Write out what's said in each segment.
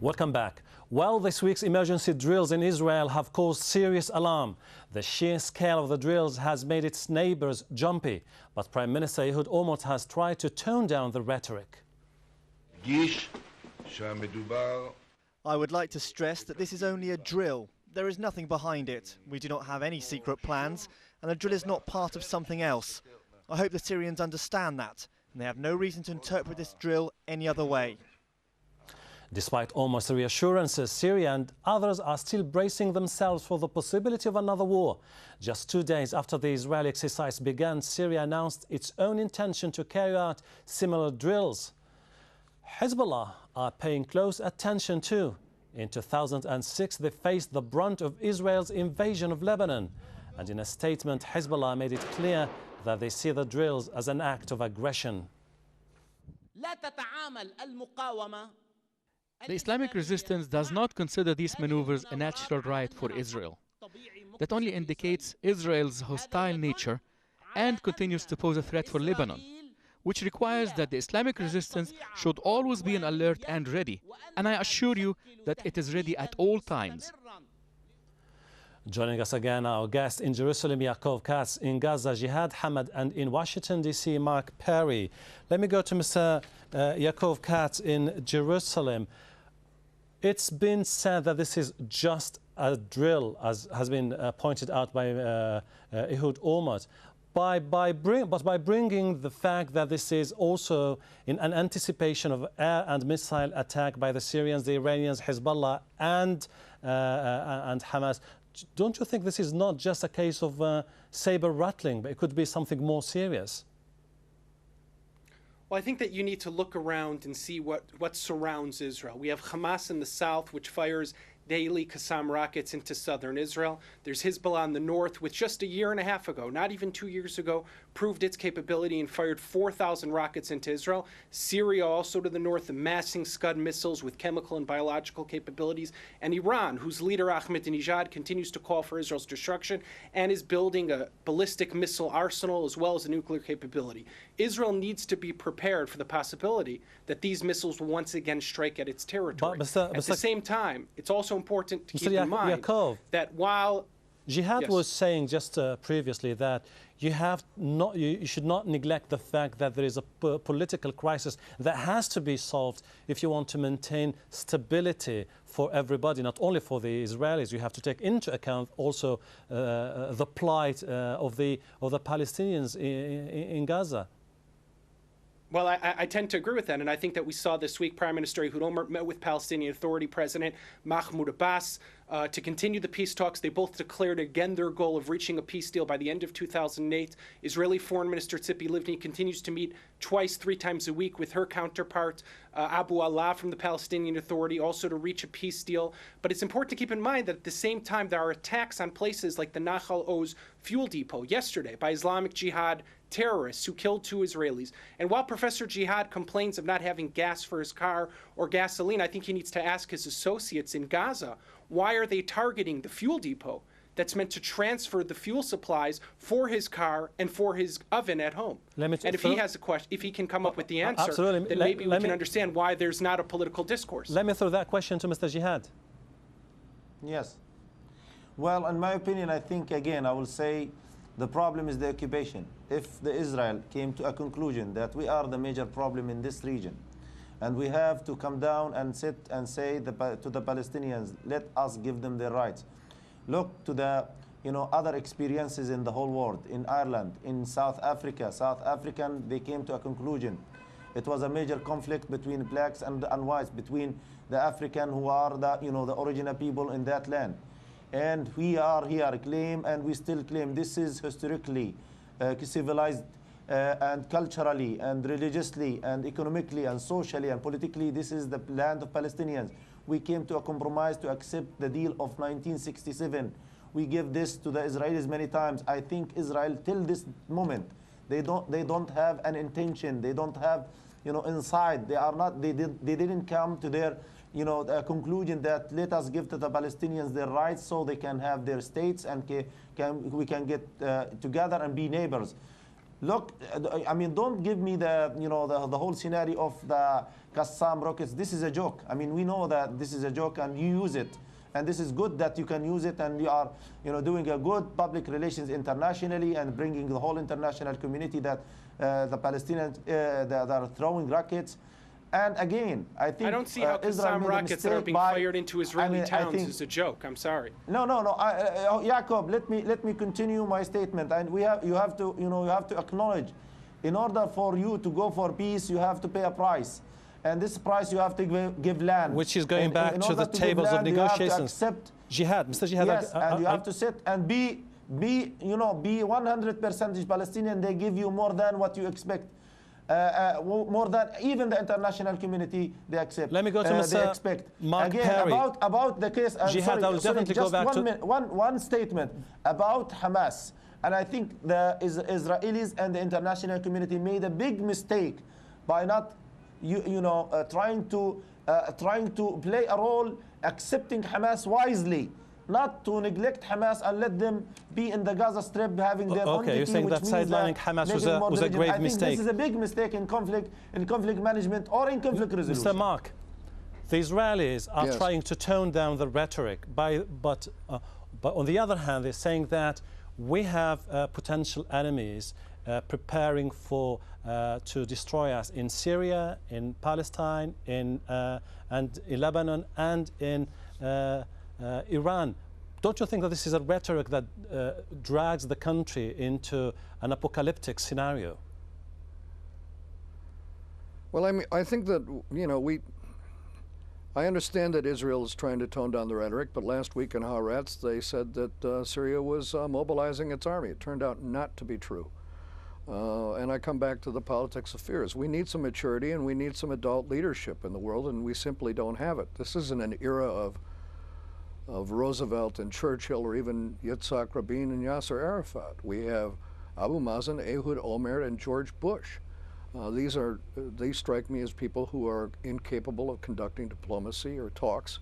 Welcome back. Well, this week's emergency drills in Israel have caused serious alarm. The sheer scale of the drills has made its neighbors jumpy, but Prime Minister Ehud Olmert has tried to tone down the rhetoric. I would like to stress that this is only a drill. There is nothing behind it. We do not have any secret plans, and a drill is not part of something else. I hope the Syrians understand that, and they have no reason to interpret this drill any other way. Despite almost reassurances, Syria and others are still bracing themselves for the possibility of another war. Just 2 days after the Israeli exercise began, Syria announced its own intention to carry out similar drills. Hezbollah are paying close attention too. In 2006, they faced the brunt of Israel's invasion of Lebanon. And in a statement, Hezbollah made it clear that they see the drills as an act of aggression. The Islamic resistance does not consider these maneuvers a natural right for Israel. That only indicates Israel's hostile nature and continues to pose a threat for Lebanon, which requires that the Islamic resistance should always be on alert and ready. And I assure you that it is ready at all times. Joining us again, our guest in Jerusalem, Yaakov Katz, in Gaza, Jihad Hamad, and in Washington, D.C., Mark Perry. Let me go to Mr. Yaakov Katz in Jerusalem. It's been said that this is just a drill, as has been pointed out by Ehud Olmert. But by bringing the fact that this is also in an anticipation of air and missile attack by the Syrians, the Iranians, Hezbollah, and Hamas, don't you think this is not just a case of saber rattling, but it could be something more serious? Well, I think that you need to look around and see what surrounds Israel. We have Hamas in the south, which fires daily Qassam rockets into southern Israel. There's Hezbollah in the north, which just a year and a half ago, not even 2 years ago, proved its capability and fired 4,000 rockets into Israel. Syria also to the north, amassing Scud missiles with chemical and biological capabilities. And Iran, whose leader Ahmadinejad continues to call for Israel's destruction and is building a ballistic missile arsenal as well as a nuclear capability. Israel needs to be prepared for the possibility that these missiles will once again strike at its territory. At the same time, it's also important to keep in mind that while Jihad was saying just previously that you should not neglect the fact that there is a political crisis that has to be solved if you want to maintain stability for everybody, not only for the Israelis. You have to take into account also the plight of the Palestinians in Gaza. Well, I tend to agree with that, and I think that we saw this week Prime Minister Ehud Olmert met with Palestinian Authority President Mahmoud Abbas to continue the peace talks. They both declared again their goal of reaching a peace deal by the end of 2008. Israeli Foreign Minister Tzipi Livni continues to meet twice, 3 times a week with her counterpart Abu Allah from the Palestinian Authority, also to reach a peace deal. But it's important to keep in mind that at the same time there are attacks on places like the Nahal Oz fuel depot yesterday by Islamic Jihad terrorists who killed 2 Israelis. And while Professor Jihad complains of not having gas for his car or gasoline, I think he needs to ask his associates in Gaza, why are they targeting the fuel depot that's meant to transfer the fuel supplies for his car and for his oven at home? And if he has a question, if he can come up with the answer, then maybe we can understand why there's not a political discourse. Let me throw that question to Mr. Jihad. Yes. Well, in my opinion, I think, again, I will say the problem is the occupation. If the Israel came to a conclusion that we are the major problem in this region, and we have to come down and sit and say to the Palestinians, let us give them their rights. Look to the other experiences in the whole world, in Ireland, in South Africa. South African, they came to a conclusion. It was a major conflict between blacks and whites, between the African who are the original people in that land. And we are here claim, and we still claim, this is historically civilized and culturally and religiously and economically and socially and politically, this is the land of Palestinians. We came to a compromise to accept the deal of 1967. We give this to the Israelis many times. I think Israel till this moment, they don't have an intention. They don't have, inside. They didn't come to their a conclusion that let us give to the Palestinians their rights so they can have their states and we can get together and be neighbors. Look, I mean, don't give me the, you know, the whole scenario of the Qassam rockets. This is a joke. I mean, we know that this is a joke and you use it. And this is good that you can use it, and you are, you know, doing a good public relations internationally and bringing the whole international community that the Palestinians that are throwing rockets. And again, I think I don't see how Qassam rockets that are being fired into Israeli towns is a joke. I'm sorry. No. Jacob, let me continue my statement. And you have to acknowledge, in order for you to go for peace, you have to pay a price. And this price you have to give land. Which is going back to the tables of negotiations. Jihad, Mr. Jihad. Yes, and you have to sit and be 100% Palestinian. They give you more than what you expect. More than even the international community they accept. Let me go to Mr. Mark Perry. About the case. Jihad, I will definitely go back to one statement about Hamas. And I think the Israelis and the international community made a big mistake by not trying to play a role, accepting Hamas wisely, not to neglect Hamas and let them be in the Gaza Strip having their own you're saying that sidelining Hamas was a grave mistake. This is a big mistake in conflict management or in conflict resolution. Mr. Mark, the Israelis are trying to tone down the rhetoric, but on the other hand, they're saying that we have potential enemies preparing to destroy us in Syria, in Palestine, and in Lebanon, and in Iran. Don't you think that this is a rhetoric that drags the country into an apocalyptic scenario? Well, I mean, I think that, I understand that Israel is trying to tone down the rhetoric, but last week in Haaretz they said that Syria was mobilizing its army. It turned out not to be true. And I come back to the politics of fears. We need some maturity and we need some adult leadership in the world, and we simply don't have it. This isn't an era of Roosevelt and Churchill or even Yitzhak Rabin and Yasser Arafat. We have Abu Mazen, Ehud Olmert, and George Bush. These strike me as people who are incapable of conducting diplomacy or talks,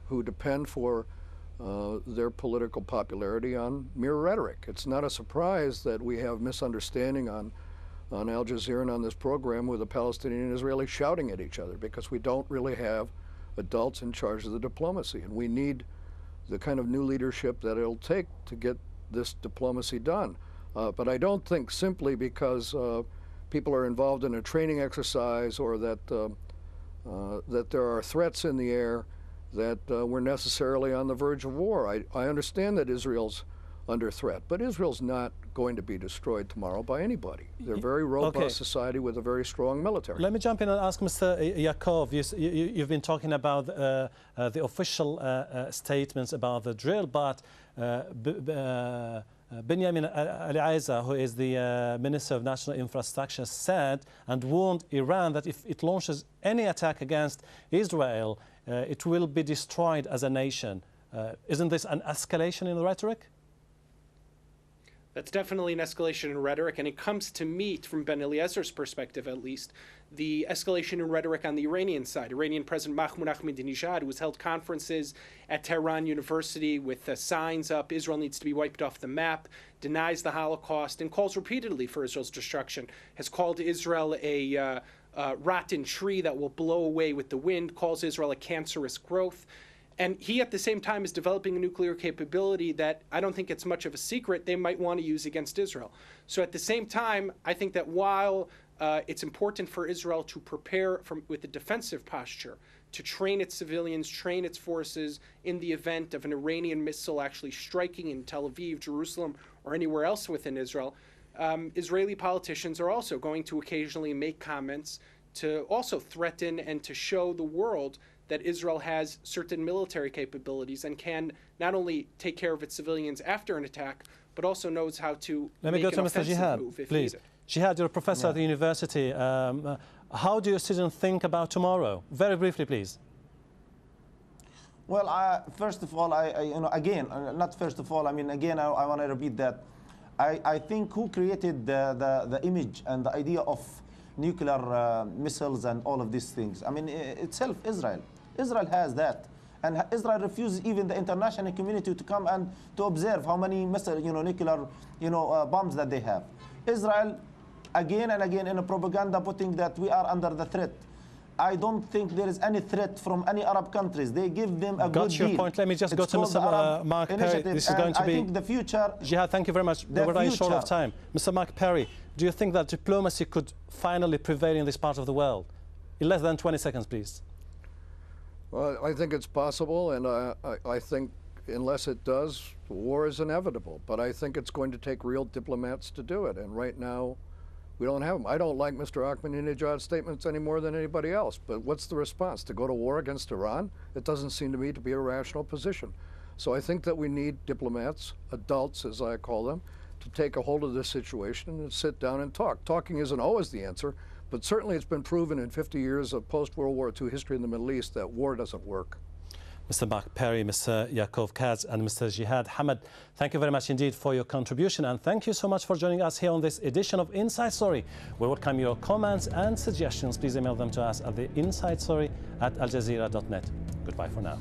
who depend for their political popularity on mere rhetoric. It's not a surprise that we have misunderstanding on Al Jazeera and on this program with the Palestinian and Israelis shouting at each other, because we don't really have adults in charge of the diplomacy, and we need the kind of new leadership that it'll take to get this diplomacy done. But I don't think simply because people are involved in a training exercise or that there are threats in the air that we're necessarily on the verge of war. I understand that Israel's under threat, but Israel's not going to be destroyed tomorrow by anybody. They're a very robust society with a very strong military. Let me jump in and ask Mr. Yaakov. You've been talking about the official statements about the drill, but Benjamin Ali-Aiza, who is the Minister of National Infrastructure, said and warned Iran that if it launches any attack against Israel, it will be destroyed as a nation. Isn't this an escalation in the rhetoric? That's definitely an escalation in rhetoric, and it comes to me, from Ben Eliezer's perspective at least, the escalation in rhetoric on the Iranian side. Iranian President Mahmoud Ahmadinejad, who has held conferences at Tehran University with signs up, Israel needs to be wiped off the map, denies the Holocaust, and calls repeatedly for Israel's destruction, has called Israel a rotten tree that will blow away with the wind, calls Israel a cancerous growth. And he, at the same time, is developing a nuclear capability that I don't think it's much of a secret they might want to use against Israel. So at the same time, I think that while it's important for Israel to prepare with a defensive posture, to train its civilians, train its forces in the event of an Iranian missile actually striking in Tel Aviv, Jerusalem, or anywhere else within Israel, Israeli politicians are also going to occasionally make comments to also threaten and to show the world that Israel has certain military capabilities and can not only take care of its civilians after an attack, but also knows how to make an offensive move if needed. Jihad, you're a professor at the university. How do your students think about tomorrow? Very briefly, please. Well, first of all, I want to repeat that. I think who created the image and the idea of nuclear missiles and all of these things? I mean, itself, Israel. Israel has that, and Israel refuses even the international community to come and to observe how many nuclear bombs that they have. Israel again and again in a propaganda putting that we are under the threat. I don't think there is any threat from any Arab countries. They give them a good deal. Got your point. Let me just go to Mr. Mark Perry. This is going to be... I think the future... Jihad, thank you very much. We're running short of time. Mr. Mark Perry, do you think that diplomacy could finally prevail in this part of the world? In less than 20 seconds, please. Well, I think it's possible, and I think unless it does, war is inevitable. But I think it's going to take real diplomats to do it, and right now, we don't have them. I don't like Mr. Ahmadinejad's statements any more than anybody else, but what's the response? To go to war against Iran? It doesn't seem to me to be a rational position. So I think that we need diplomats, adults as I call them, to take a hold of this situation and sit down and talk. Talking isn't always the answer, but certainly it's been proven in 50 years of post-World War II history in the Middle East that war doesn't work. Mr. Mark Perry, Mr. Yaakov Katz, and Mr. Jihad Hamad, thank you very much indeed for your contribution, and thank you so much for joining us here on this edition of Inside Story. We welcome your comments and suggestions. Please email them to us at the insidestory@aljazeera.net. Goodbye for now.